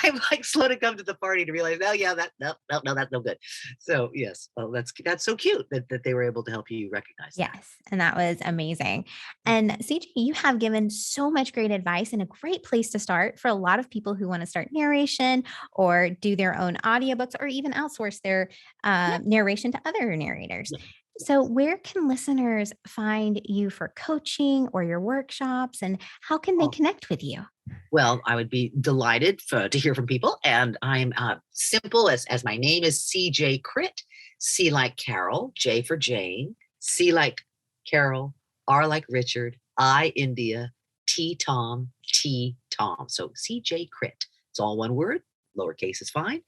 I'm like slow to come to the party to realize, oh yeah, no, that's no good. So yes, well, that's so cute that they were able to help you recognize that. Yes, and that was amazing. And CJ, you have given so much great advice and a great place to start for a lot of people who want to start narration or do their own audiobooks or even outsource their Yeah. narration to other narrators. Yeah. So, where can listeners find you for coaching or your workshops, and how can they Oh, connect with you? well, I would be delighted to hear from people. And I'm simple as my name is CJ Critt, C like Carol, J for Jane, C like Carol, R like Richard, I India, T Tom, T Tom. So CJ Critt. It's all one word, lowercase is fine,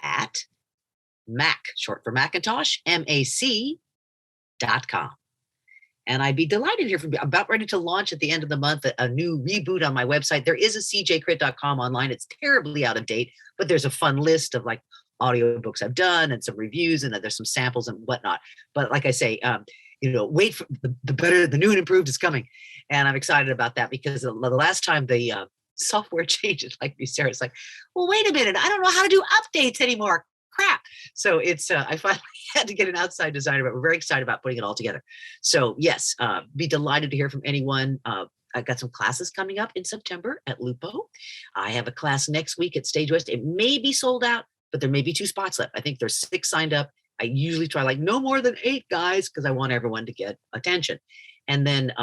at Mac, short for Macintosh, MAC.com. And I'd be delighted to hear from you. I'm about ready to launch at the end of the month a new reboot on my website. There is a cjcritt.com online. It's terribly out of date, but there's a fun list of like audiobooks I've done and some reviews, and there's some samples and whatnot. But like I say, wait for the better, the new and improved is coming. And I'm excited about that because the last time the software changes, like me, Sarah, it's like, well, wait a minute, I don't know how to do updates anymore. Crap. So it's I finally had to get an outside designer, but we're very excited about putting it all together. So yes, be delighted to hear from anyone. I've got some classes coming up in September at Lupo. I have a class next week at Stage West. It may be sold out, but there may be 2 spots left. I think there's 6 signed up. I usually try like no more than 8 guys because I want everyone to get attention. And then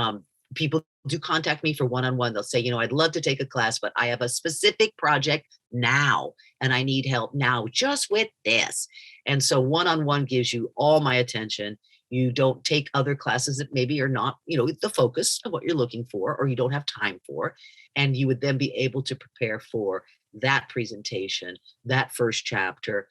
people do contact me for one-on-one. They'll say, I'd love to take a class, but I have a specific project now and I need help now just with this. And so one-on-one gives you all my attention. You don't take other classes that maybe are not, the focus of what you're looking for, or you don't have time for. And you would then be able to prepare for that presentation, that first chapter,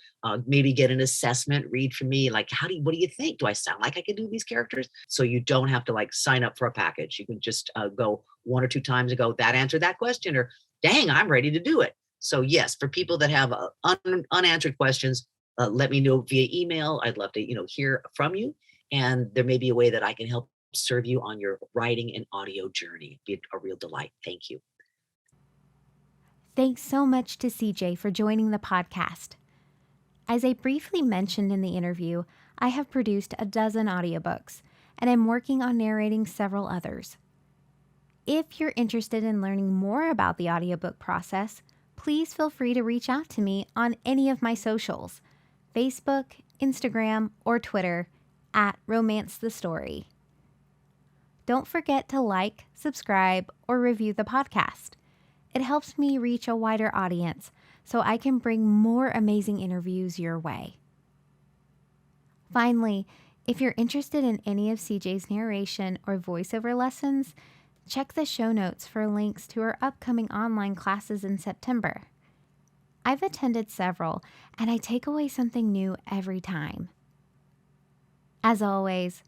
maybe get an assessment, read from me, like, what do you think? Do I sound like I can do these characters? So you don't have to like sign up for a package. You can just go 1 or 2 times and go, that answered that question, or dang, I'm ready to do it. So yes, for people that have unanswered questions, let me know via email. I'd love to, hear from you. And there may be a way that I can help serve you on your writing and audio journey. It'd be a real delight. Thank you. Thanks so much to CJ for joining the podcast. As I briefly mentioned in the interview, I have produced a dozen audiobooks, and I'm working on narrating several others. If you're interested in learning more about the audiobook process, please feel free to reach out to me on any of my socials, Facebook, Instagram, or Twitter, at Romance the Story. Don't forget to like, subscribe, or review the podcast. It helps me reach a wider audience so I can bring more amazing interviews your way. Finally, if you're interested in any of CJ's narration or voiceover lessons, check the show notes for links to our upcoming online classes in September. I've attended several, and I take away something new every time. As always,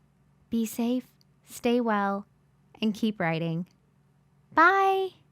be safe, stay well, and keep writing. Bye!